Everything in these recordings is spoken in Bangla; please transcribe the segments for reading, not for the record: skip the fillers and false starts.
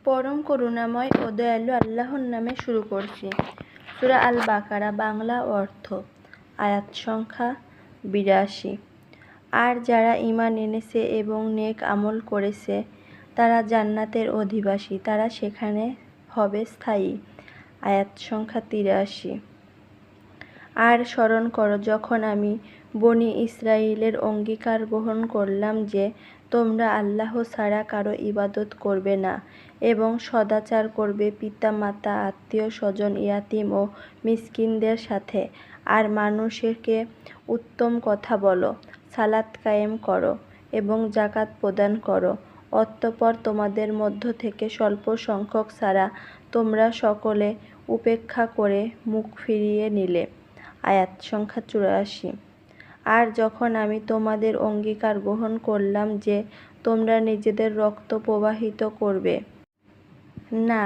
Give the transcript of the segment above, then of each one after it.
পরম করুণাময় ও দয়ালু আল্লাহর নামে শুরু করছি। সূরা আল বাকারা, বাংলা অর্থ। আয়াত সংখ্যা ৮২। আর যারা ঈমান এনেছে এবং নেক আমল করেছে তারা জান্নাতের অধিবাসী, তারা সেখানে হবে স্থায়ী। আয়াত সংখ্যা ৮৩। আর স্মরণ করো যখন আমি বনী ইসরাঈলের অঙ্গীকার গ্রহণ করলাম যে তোমরা আল্লাহ ছাড়া কারো ইবাদত করবে না এবং সদাচার করবে পিতা মাতা, আত্মীয় স্বজন, ইয়াতীম ও মিসকিনদের সাথে, আর মানুষকে উত্তম কথা বলো, সালাত কায়েম করো এবং যাকাত প্রদান করো। অতঃপর তোমাদের মধ্য থেকে স্বল্প সংখ্যক ছাড়া তোমরা সকলে উপেক্ষা করে মুখ ফিরিয়ে নিলে। আয়াত সংখ্যা ৮৪। আর যখন আমি তোমাদের অঙ্গীকার গ্রহণ করলাম যে তোমরা নিজেদের রক্ত প্রবাহিত করবে না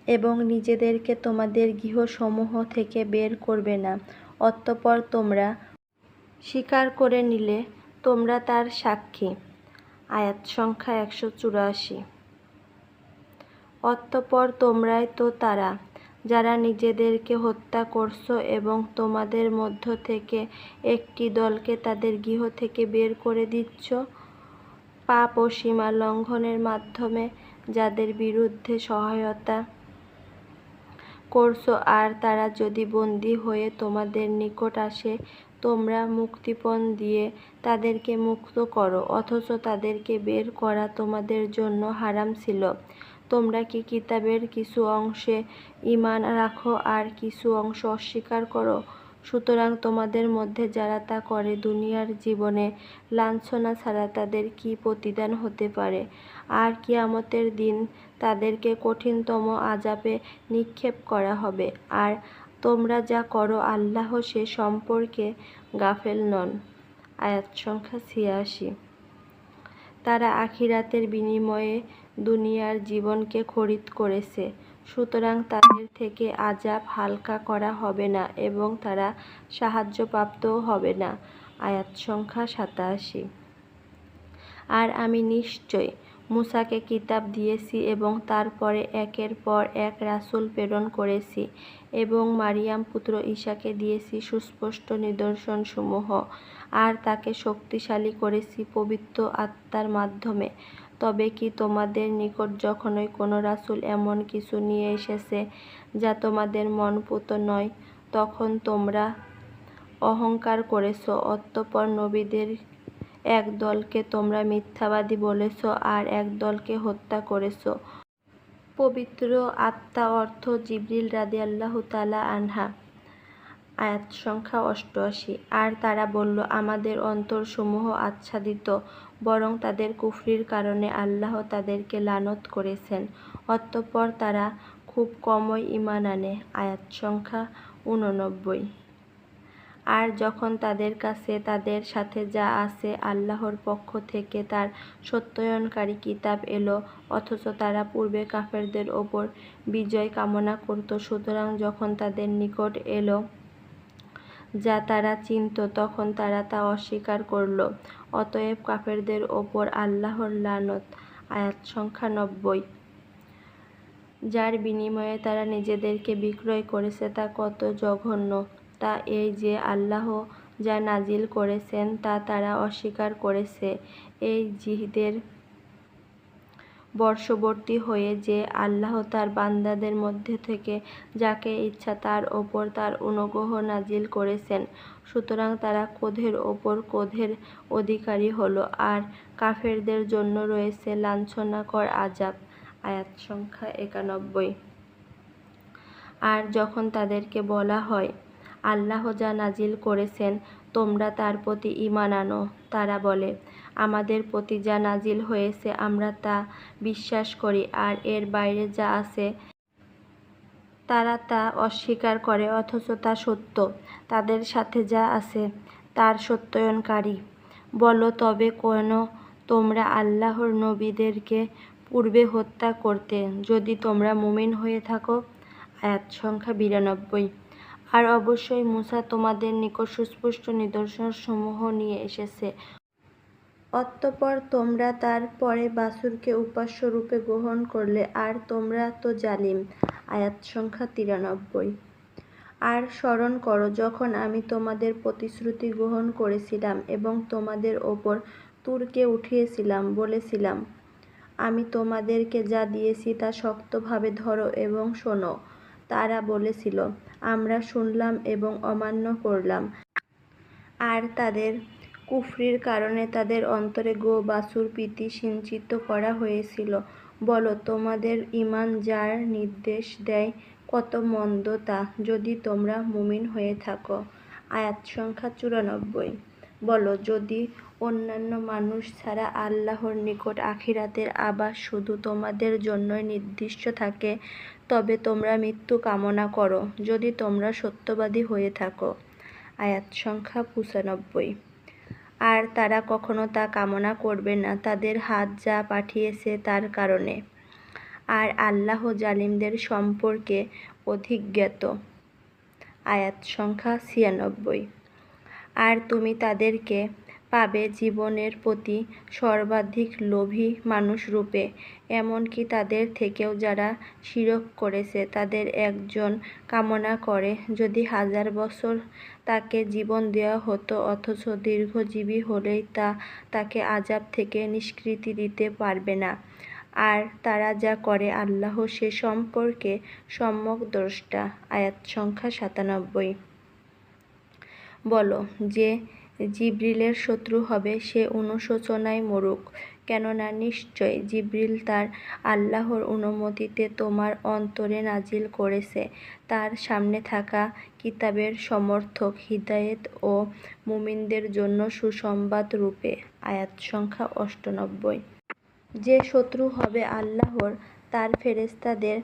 এবং নিজেদেরকে তোমাদের গৃহসমূহ থেকে বের করবে না, অতঃপর তোমরা স্বীকার করে নিলে তোমরা তার সাক্ষী। আয়াত সংখ্যা ১৮৪। অতঃপর তোমরাই তো তারা যারা নিজেদেরকে হত্যা করছ এবং তোমাদের মধ্য থেকে একটি দলকে তাদের গৃহ থেকে বের করে দিচ্ছ, পাপ ও সীমা লঙ্ঘনের মাধ্যমে যাদের বিরুদ্ধে সহায়তা করছ। আর তারা যদি বন্দী হয়ে তোমাদের নিকট আসে, তোমরা মুক্তিপণ দিয়ে তাদেরকে মুক্ত করো, অথচ তাদেরকে বের করা তোমাদের জন্য হারাম ছিল। তোমরা কি কিতাবের কিছু অংশে ঈমান রাখো আর কিছু অংশ অস্বীকার করো? সুতরাং তোমাদের মধ্যে যারা তা করে দুনিয়ার জীবনে লাঞ্ছনা ছাড়া তাদের কি প্রতিদান হতে পারে? আর কিয়ামতের দিন তাদেরকে কঠিনতম আযাবে নিক্ষেপ করা হবে। আর তোমরা যা করো আল্লাহ সে সম্পর্কে গাফেল নন। আয়াত সংখ্যা ৮৬। তারা আখিরাতের বিনিময়ে দুনিয়ার জীবনকে খরিদ করেছে, সুতরাং তাদের থেকে আযাব হালকা করা হবে না এবং তারা সাহায্যপ্রাপ্তও হবে না। আয়াত সংখ্যা ৮৭। আর আমি নিশ্চয় মূসাকে কিতাব দিয়েছি এবং তারপরে একের পর এক রাসূল প্রেরণ করেছি এবং মারিয়াম পুত্র ঈসাকে দিয়েছি সুস্পষ্ট নিদর্শনসমূহ, আর তাকে শক্তিশালী করেছি পবিত্র আত্মার মাধ্যমে। তবে কি তোমাদের নিকট যখনই কোনো রাসূল এমন কিছু নিয়ে এসেছে যা তোমাদের মনপুত নয়, তখন তোমরা অহংকার করেছ, অতঃপর নবীদের এক দলকে তোমরা মিথ্যাবাদী বলেছ আর এক দলকে হত্যা করেছ। পবিত্র আত্মা অর্থ জিবরিল রাদিয়াল্লাহু তাআলা আনহা। আয়াত সংখ্যা ৮৮। আর তারা বলল, আমাদের অন্তরসমূহ আচ্ছাদিত, বরং তাদের কুফরির কারণে আল্লাহ তাদেরকে লানত করেছেন। অতঃপর তারা খুব কমই ঈমান আনে। আয়াত সংখ্যা ৮৯। আর যখন তাদের কাছে তাদের সাথে যা আছে আল্লাহর পক্ষ থেকে তার সত্যায়নকারী কিতাব এলো, অথচ তারা পূর্বে কাফেরদের ওপর বিজয় কামনা করত, সুতরাং যখন তাদের নিকট এলো যা তারা চিনত তখন তারা তা অস্বীকার করল। অতএব কাফেরদের ওপর আল্লাহর লানত। আয়াত সংখ্যা ৯০। যার বিনিময়ে তারা নিজেদেরকে বিক্রয় করেছে তা কত জঘন্য! তা এই যে আল্লাহ যা নাজিল করেছেন তা তারা অস্বীকার করেছে। এই জিহাদের বর্ষবর্তী হয়ে যে আল্লাহ তার বান্দাদের মধ্যে থেকে যাকে ইচ্ছা তার ওপর তার অনুগ্রহ নাজিল করেছেন, সুতরাং তারা ক্রোধের ওপর ক্রোধের অধিকারী হল, আর কাফেরদের জন্য রয়েছে লাঞ্ছনাকর আযাব। আয়াত সংখ্যা ৯১। আর যখন তাদেরকে বলা হয়, আল্লাহ যা নাজিল করেছেন তোমরা তার প্রতি ঈমান আনো, তারা বলে, আমাদের প্রতি যা নাজিল হয়েছে আমরা তা বিশ্বাস করি, আর এর বাইরে যা আছে তারা তা অস্বীকার করে, অথচ তা সত্য। তাদের সাথে যা আছে তার সত্যায়নকারী। বলো, তবে কেন তোমরা আল্লাহর নবীদেরকে পূর্বে হত্যা করতে, যদি তোমরা মুমিন হয়ে থাকো? আয়াত সংখ্যা ৯২। আর অবশ্যই মূসা তোমাদের নিকট সুস্পষ্ট নিদর্শনসমূহ নিয়ে এসেছে। অতঃপর তোমরা তার পরে বাছুরকে উপাস্য রূপে গ্রহণ করলে, আর তোমরা তো জালিম। আয়াত সংখ্যা 93। আর স্মরণ করো যখন আমি তোমাদের প্রতিশ্রুতি গ্রহণ করেছিলাম এবং তোমাদের ওপর তুরকে উঠিয়েছিলাম, বলেছিলাম, আমি তোমাদেরকে যা দিয়েছি তা শক্তভাবে ধরো এবং শোনো। তারা বলেছিল, আমরা শুনলাম এবং অমান্য করলাম। আর তাদের কুফরির কারণে তাদের অন্তরে গো-বাছুর প্রীতি সিঞ্চিত করা হয়েছিল। বলো, তোমাদের ঈমান যার নির্দেশ দেয় কত মন্দ তা, যদি তোমরা মুমিন হয়ে থাকো। আয়াত সংখ্যা 94। বলো, যদি অন্যান্য মানুষ ছাড়া আল্লাহর নিকট আখিরাতের আবাস শুধু তোমাদের জন্যই নির্দিষ্ট থাকে, তবে তোমরা মৃত্যু কামনা করো, যদি তোমরা সত্যবাদী হয়ে থাকো। আয়াত সংখ্যা 95। আর তারা কখনো তা কামনা করবে না তাদের হাত যা পাঠিয়েছে তার কারণে। আর আল্লাহ জালিমদের সম্পর্কে অধিক জ্ঞাত। আয়াত সংখ্যা 96। আর তুমি তাদেরকে পাবে জীবনের প্রতি সর্বাধিক লোভী মানুষরূপে, এমনকি তাদের থেকেও যারা শিরক করেছে। তাদের একজন কামনা করে যদি 1000 বছর তাকে জীবন দেওয়া হতো, অথচ দীর্ঘজীবী হলেই তা তাকে আযাব থেকে নিষ্কৃতি দিতে পারবে না। আর তারা যা করে আল্লাহ সে সম্পর্কে সম্যক দ্রষ্টা। আয়াত সংখ্যা 97। বলো, যে জিবরিলের শত্রু হবে সে অনুশোচনায় মরুক, কেননা নিশ্চয় জিবরিল তার আল্লাহর অনুমতিতে তোমার অন্তরে নাজিল করেছে তার সামনে থাকা কিতাবের সমর্থক, হিদায়াত ও মুমিনদের জন্য সুসংবাদ রূপে। আয়াত সংখ্যা 98। যে শত্রু হবে আল্লাহর, তার ফেরেশতাদের,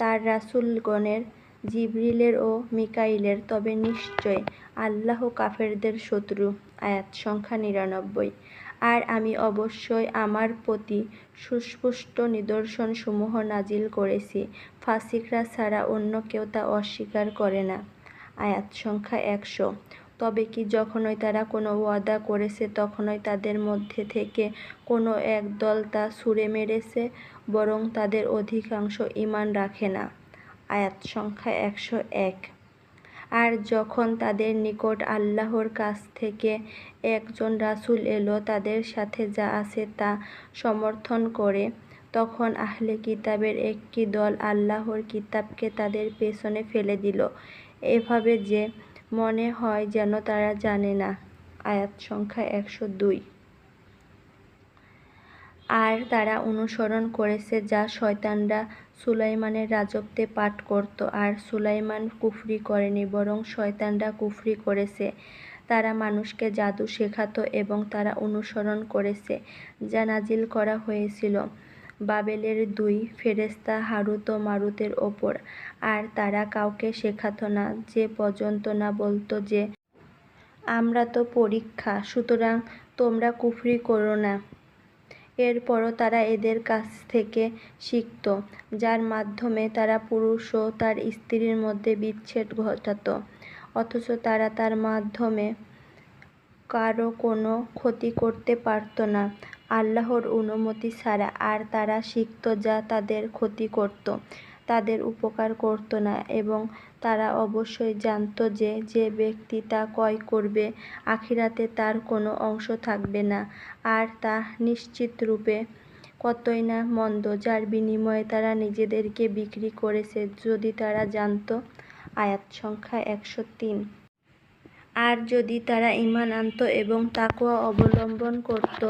তার রাসূলগণের, জিবরিলের ও মিকাঈলের, তবে নিশ্চয় আল্লাহ কাফেরদের শত্রু। আয়াত সংখ্যা 99। আর আমি অবশ্যই আমার প্রতি সুস্পষ্ট নিদর্শনসমূহ নাজিল করেছি, ফাসিকরা ছাড়া অন্য কেউ তা অস্বীকার করে না। আয়াত সংখ্যা 100। তবে কি যখনই তারা কোনো ওয়াদা করেছে তখনই তাদের মধ্যে থেকে কোনো এক দল তা ছুঁড়ে মেরেছে, বরং তাদের অধিকাংশ ঈমান রাখে না। আয়াত সংখ্যা 101। আর যখন তাদের নিকট আল্লাহর কাছ থেকে একজন রাসূল এলো তাদের সাথে যা আছে তা সমর্থন করে, তখন আহলে কিতাবের একটি দল আল্লাহর কিতাবকে তাদের পেছনে ফেলে দিল, এভাবে যে মনে হয় যেন তারা জানে না। আয়াত সংখ্যা 102। আর তারা অনুসরণ করেছে যা শয়তানরা সুলাইমানের রাজত্বে পাঠ করত, আর সুলাইমান কুফরি করেনি, বরং শয়তানরা কুফরি করেছে। তারা মানুষকে জাদু শেখাতো এবং তারা অনুসরণ করেছে যা নাজিল করা হয়েছিল বাবেলের 2 ফেরেশতা হারুত ও মারুতের ওপর। আর তারা কাউকে শেখাতো না যে পর্যন্ত না বলতো যে, আমরা তো পরীক্ষা, সুতরাং তোমরা কুফরি করো না। এরপরও তারা এদের কাছ থেকে শিখত, যার মাধ্যমে তারা পুরুষ ও তার স্ত্রীর মধ্যে বিচ্ছেদ ঘটাত, অথচ তারা তার মাধ্যমে কারো কোনো ক্ষতি করতে পারত না আল্লাহর অনুমতি ছাড়া। আর তারা শিখত যা তাদের ক্ষতি করত, তাদের উপকার করত না, এবং তারা অবশ্যই জানত যে যে ব্যক্তি তা ক্রয় করবে আখিরাতে তার কোনো অংশ থাকবে না, আর তা নিশ্চিতরূপে কতই না মন্দ যার বিনিময়ে তারা নিজেদেরকে বিক্রি করেছে, যদি তারা জানত। আয়াত সংখ্যা 103। আর যদি তারা ঈমান আনত এবং তাকওয়া অবলম্বন করত,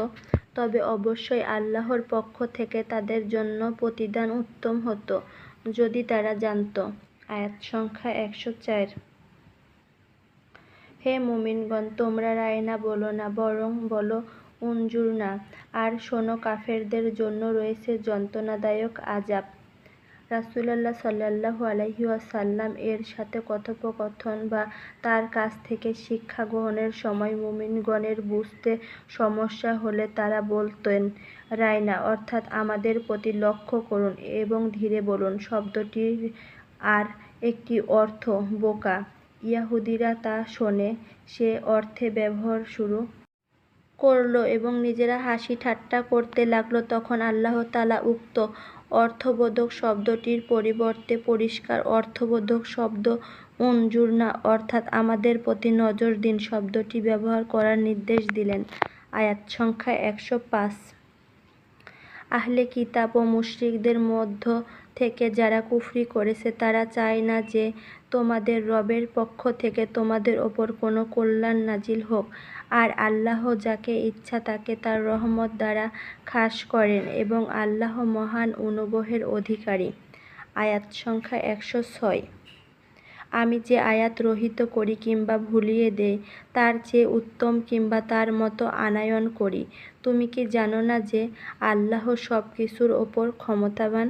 তবে অবশ্যই আল্লাহর পক্ষ থেকে তাদের জন্য প্রতিদান উত্তম হতো, যদি তারা জানত। আয়াত সংখ্যা 104। হে মুমিনগণ, তোমরা রায় বলো না, বরং বলো উনজুরনা। আর শোনো, কাফেরদের জন্য রয়েছে যন্ত্রণাদায়ক আযাব। রাসূলুল্লাহ সাল্লাল্লাহু আলাইহি ওয়াসাল্লাম এর সাথে কথোপকথন বা তার কাছ থেকে শিক্ষা গ্রহণের সময় মুমিনগণের বুঝতে সমস্যা হলে তারা বলতেন, রায়না, অর্থাৎ আমাদের প্রতি লক্ষ্য করুন এবং ধীরে বলুন। শব্দটির আর একটি অর্থ বোকা। ইহুদীরা তা শোনে, সে অর্থে ব্যবহার শুরু করল এবং নিজেরা হাসি ঠাট্টা করতে লাগলো, তখন আল্লাহ তাআলা উক্ত অর্থবোধক শব্দটির পরিবর্তে পরিষ্কার অর্থবোধক শব্দ উনজুরনা অর্থাৎ আমাদের প্রতি নজর দিন শব্দটি ব্যবহার করার নির্দেশ দিলেন। আয়াত সংখ্যা 105। আহলে কিতাব ও মুশরিকদের মধ্য থেকে যারা কুফরি করেছে তারা চায় না যে তোমাদের রবের পক্ষ থেকে তোমাদের ওপর কোনো কল্যাণ নাজিল হোক, আর আল্লাহ যাকে ইচ্ছা তাকে তার রহমত দ্বারা খাস করেন এবং আল্লাহ মহান অনুগ্রহের অধিকারী। আয়াত সংখ্যা 106। আমি যে আয়াত রহিত করি কিংবা ভুলিয়ে দেই তার চেয়ে উত্তম কিংবা তার মতো আনয়ন করি। তুমি কি জানো না যে আল্লাহ সব কিছুর ওপর ক্ষমতাবান?